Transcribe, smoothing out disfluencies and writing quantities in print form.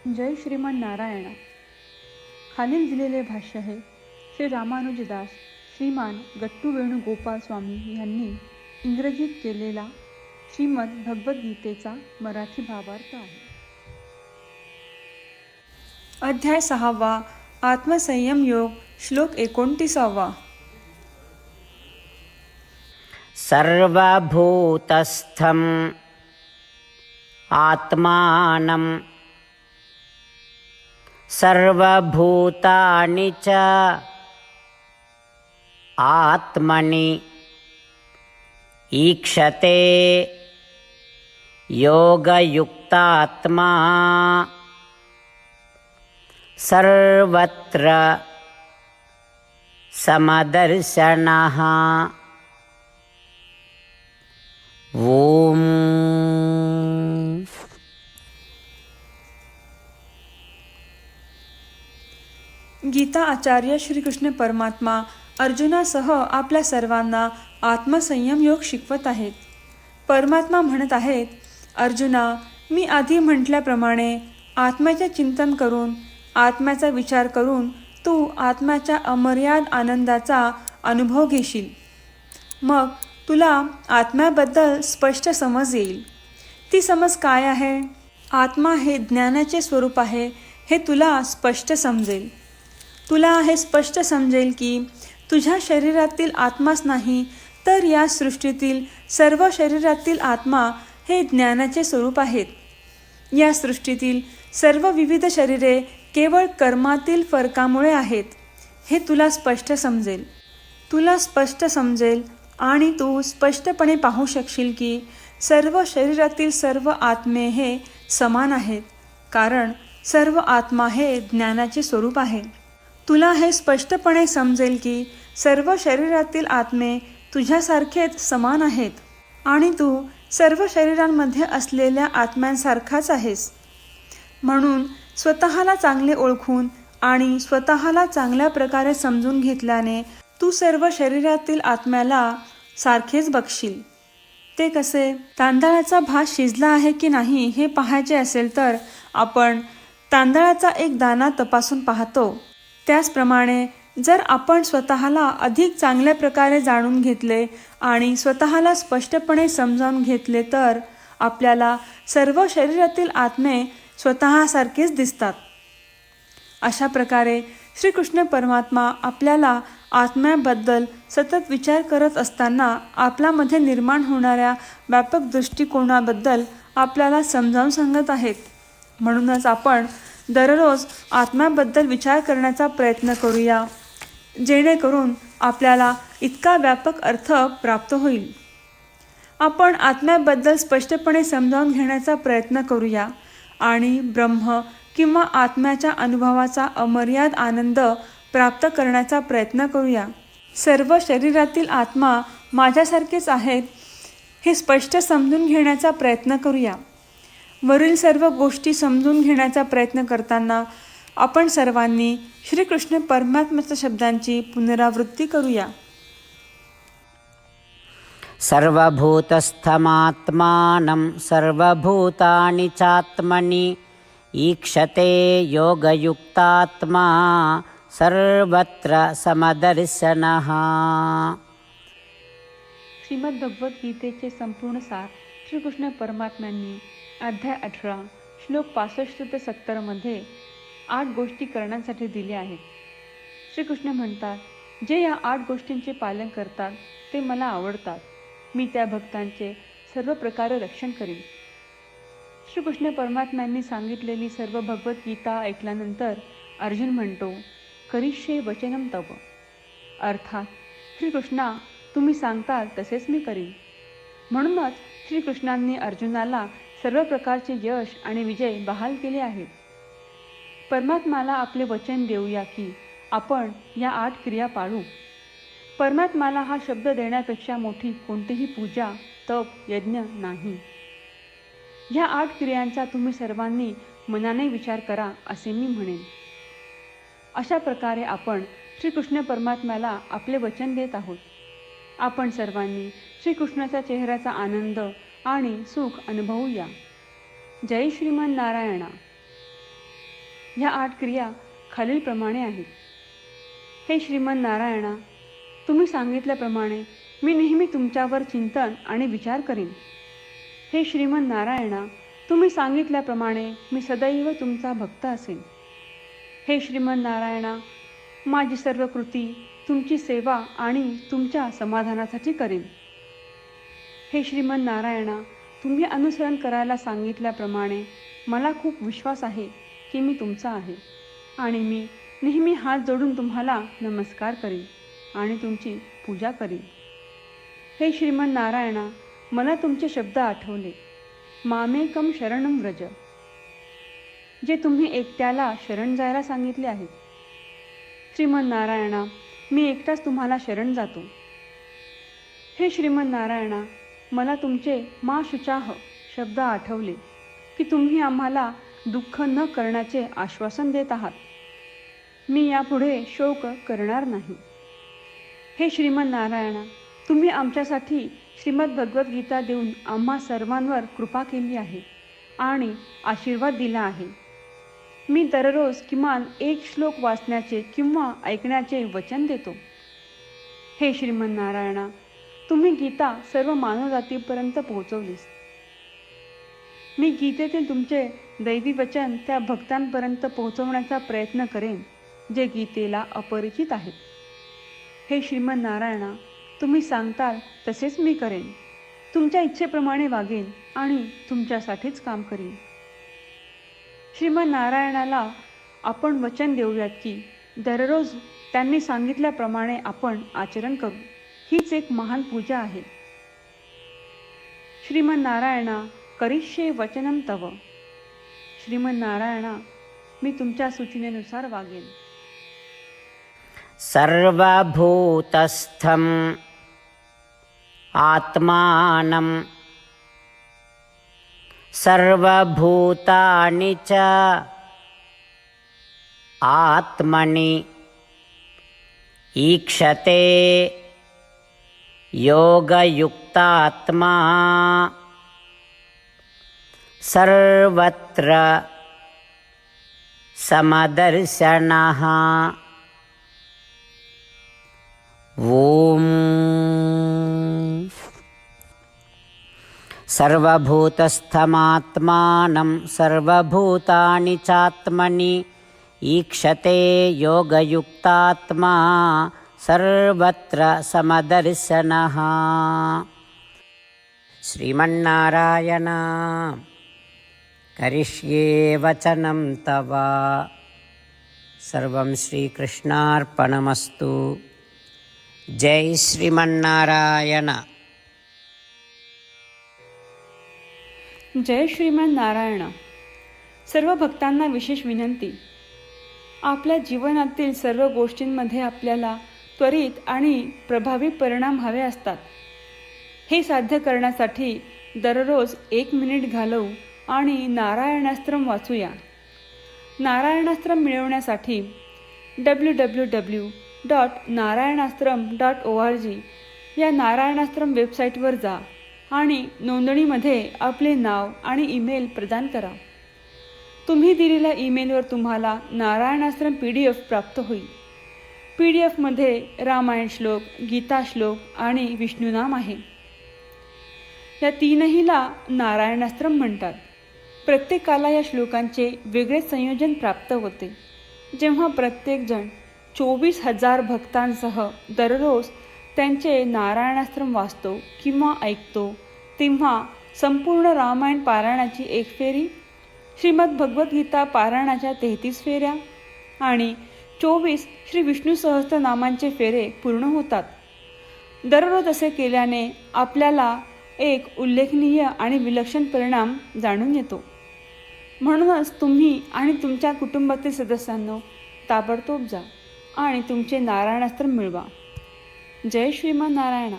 जय श्रीमान नारायणा. खालील दिलेले भाष्य हे श्री रामानुजदास श्रीमान गट्टू वेणुगोपाल स्वामी यांनी इंग्रजीत केलेला श्रीमद भगवद्गीतेचा मराठी भावार्थ आहे. अध्याय 6 आत्मसंयम योग श्लोक 29. सर्वभूतस्थं आत्मानं सर्वभूतानि च आत्मनि ईक्षते योगयुक्तात्मा सर्वत्र समदर्शनः. ओम. गीता आचार्य श्रीकृष्ण परमात्मा अर्जुनासह आपल्या सर्वांना आत्मसंयम योग शिकवत आहेत. परमात्मा म्हणत आहेत, अर्जुना, मी आधी म्हटल्याप्रमाणे आत्म्याचे चिंतन करून, आत्म्याचा विचार करून तू आत्म्याच्या अमर्याद आनंदाचा अनुभव घेशील. मग तुला आत्म्याबद्दल स्पष्ट समज येईल. ती समज काय आहे? आत्मा हे ज्ञानाचे स्वरूप आहे हे तुला स्पष्ट समजेल. तुला हे स्पष्ट समजेल की तुझ्या शरीरातील आत्माच नाही तर या सृष्टीतील सर्व शरीरातील आत्मा हे ज्ञानाचे स्वरूप आहेत. या सृष्टीतील सर्व विविध शरीरे केवळ कर्मातील फरकामुळे आहेत हे तुला स्पष्ट समजेल. तुला स्पष्ट समजेल आणि तू स्पष्टपणे पाहू शकशील की सर्व शरीरातील सर्व आत्मे हे समान आहेत, कारण सर्व आत्मा हे ज्ञानाचे स्वरूप आहे. तुला हे स्पष्टपणे समजेल की सर्व शरीरातील आत्मे तुझ्यासारखेच समान आहेत आणि तू सर्व शरीरांमध्ये असलेल्या आत्म्यांसारखाच आहेस. म्हणून स्वतःला चांगले ओळखून आणि स्वतःला चांगल्या प्रकारे समजून घेतल्याने तू सर्व शरीरातील आत्म्याला सारखेच बघशील. ते कसे? तांदळाचा भात शिजला आहे की नाही हे पाहायचे असेल तर आपण तांदळाचा एक दाणा तपासून पाहतो. त्याचप्रमाणे जर आपण स्वतःला अधिक चांगल्या प्रकारे जाणून घेतले आणि स्वतःला स्पष्टपणे समजावून घेतले तर आपल्याला सर्व शरीरातील आत्मे स्वतःसारखेच दिसतात. अशा प्रकारे श्रीकृष्ण परमात्मा आपल्याला आत्म्याबद्दल सतत विचार करत असताना आपल्यामध्ये निर्माण होणाऱ्या व्यापक दृष्टिकोनाबद्दल आपल्याला समजावून सांगत आहेत. म्हणूनच आपण दररोज आत्म्याबद्दल विचार करण्याचा प्रयत्न करूया, जेणेकरून आपल्याला इतका व्यापक अर्थ प्राप्त होईल. आपण आत्म्याबद्दल स्पष्टपणे समजावून घेण्याचा प्रयत्न करूया आणि ब्रह्म किंवा आत्म्याच्या अनुभवाचा अमर्याद आनंद प्राप्त करण्याचा प्रयत्न करूया. सर्व शरीरातील आत्मा माझ्यासारखेच आहेत हे स्पष्ट समजून घेण्याचा प्रयत्न करूया. वरील सर्व गोष्टी समजून घेण्याचा प्रयत्न करताना आपण सर्वांनी श्रीकृष्ण परमात्म्याच्या शब्दांची पुनरावृत्ती करूया. सर्वभूतस्थमात्मानं सर्वभूतानि चात्मनि ईक्षते योगयुक्तात्मा सर्वत्र समदर्शनः. श्रीमद भगवद्गीतेचे संपूर्ण सार श्रीकृष्ण परमात्म्यांनी अध्याय 18 श्लोक 65 ते 70 मध्ये 8 गोष्टी करण्यासाठी दिल्या आहेत. श्रीकृष्ण म्हणतात, जे या 8 गोष्टींचे पालन करतात ते मला आवडतात. मी त्या भक्तांचे सर्व प्रकारे रक्षण करीन. श्रीकृष्ण परमात्म्यांनी सांगितलेली सर्व भगवद्गीता ऐकल्यानंतर अर्जुन म्हणतो, करिष्ये वचनम तव. अर्थात श्रीकृष्णा, तुम्ही सांगताल तसेच मी करीन. म्हणूनच श्रीकृष्णांनी अर्जुनाला सर्व प्रकारचे यश आणि विजय बहाल केले आहेत. परमात्म्याला आपले वचन देऊया की आपण या 8 क्रिया पाळू. परमात्म्याला हा शब्द देण्यापेक्षा मोठी कोणतीही पूजा, तप, यज्ञ नाही. ह्या 8 क्रियांचा तुम्ही सर्वांनी मनाने विचार करा असे मी म्हणेन. अशा प्रकारे आपण श्रीकृष्ण परमात्म्याला आपले वचन देत आहोत. आपण सर्वांनी श्रीकृष्णाच्या चेहऱ्याचा आनंद आणि सुख अनुभवूया. जय श्रीमान नारायणा. ह्या 8 क्रिया खालीलप्रमाणे आहेत. हे श्रीमन नारायणा, तुम्ही सांगितल्याप्रमाणे मी नेहमी तुमच्यावर चिंतन आणि विचार करीन. हे श्रीमन नारायणा, तुम्ही सांगितल्याप्रमाणे मी सदैव तुमचा भक्त असेन. हे श्रीमन नारायणा, माझी सर्व कृती तुमची सेवा आणि तुमच्या समाधानासाठी करीन. हे श्रीमन नारायणा, तुम्ही अनुसरण करायला सांगितल्याप्रमाणे मला खूप विश्वास आहे की मी तुमचा आहे आणि मी नेहमी हात जोडून तुम्हाला नमस्कार करीन आणि तुमची पूजा करीन. हे श्रीमन नारायणा, मला तुमचे शब्द आठवले. मामेकम शरणम व्रज, जे तुम्ही एकट्याला शरण जायला सांगितले आहेत. श्रीमन नारायणा, मी एकटाच तुम्हाला शरण जातो. हे श्रीमन नारायणा, मला तुमचे मा शुचाह शब्द आठवले की तुम्ही आम्हाला दुःख न करण्याचे आश्वासन देत आहात. मी यापुढे शोक करणार नाही. हे श्रीमन नारायणा, तुम्ही आमच्यासाठी श्रीमद भगवद्गीता देऊन आम्हा सर्वांवर कृपा केली आहे आणि आशीर्वाद दिला आहे. मी दररोज किमान 1 श्लोक वाचण्याचे किंवा ऐकण्याचे वचन देतो. हे श्रीमन नारायणा, तुम्ही गीता सर्व मानवजातीपर्यंत पोहोचवलीस. मी गीतेतील तुमचे दैवी वचन त्या भक्तांपर्यंत पोहोचवण्याचा प्रयत्न करेन जे गीतेला अपरिचित आहेत. हे श्रीमन नारायणा, तुम्ही सांगताल तसेच मी करेन. तुमच्या इच्छेप्रमाणे वागेन आणि तुमच्यासाठीच काम करीन. श्रीमन नारायणाला आपण वचन देऊयात की दररोज त्यांनी सांगितल्याप्रमाणे आपण आचरण करू. हीच एक महान पूजा आहे. श्रीमन नारायणा, करिष्ये वचनम तव. श्रीमन नारायणा, मी तुमच्या सूचनेनुसार वागेन. सर्वभूतस्थं आत्मानं सर्वभूतानि च आत्मनि ईक्षते योगयुक्तात्मा सर्वत्र समदर्शनः. ओम. सर्वभूतस्थमात्मानं सर्वभूतानि चात्मनि ईक्षते योगयुक्तात्मा सर्वत्र समदर्शनः. श्रीमन्नारायण, करिष्ये वचनं तव. सर्वं श्रीकृष्णार्पणमस्तु. जय श्रीमन्नारायण. जय श्रीमन नारायण. सर्व भक्तांना विशेष विनंती. आपल्या जीवनातील सर्व गोष्टींमध्ये आपल्याला त्वरित आणि प्रभावी परिणाम हवे असतात. हे साध्य करण्यासाठी दररोज 1 मिनिट घालवू आणि नारायणास्त्रम वाचूया. नारायणास्त्रम मिळवण्यासाठी www.narayanaastram.org या नारायणास्त्रम वेबसाईटवर जा आणि नोंदणीमध्ये आपले नाव आणि ईमेल प्रदान करा. तुम्ही दिलेल्या ईमेलवर तुम्हाला नारायणास्त्रम PDF प्राप्त होईल. PDFमध्ये रामायण श्लोक, गीता श्लोक आणि विष्णुनाम आहे. या तीनहीला नारायणास्त्रम म्हणतात. प्रत्येकाला या श्लोकांचे वेगळे संयोजन प्राप्त होते. जेव्हा प्रत्येकजण 24,000 भक्तांसह दररोज त्यांचे नारायणास्त्रम वाचतो किंवा ऐकतो, तेव्हा संपूर्ण रामायण पारायणाची 1 फेरी, श्रीमद भगवद्गीता पारायणाच्या 33 फेऱ्या आणि 24 श्री विष्णू सहस्त्रनामांचे फेरे पूर्ण होतात. दररोज असे केल्याने आपल्याला एक उल्लेखनीय आणि विलक्षण परिणाम जाणून येतो. म्हणूनच तुम्ही आणि तुमच्या कुटुंबातील सदस्यांनो ताबडतोब जा आणि तुमचे नारायणास्त्र मिळवा. जय श्रीमन नारायण.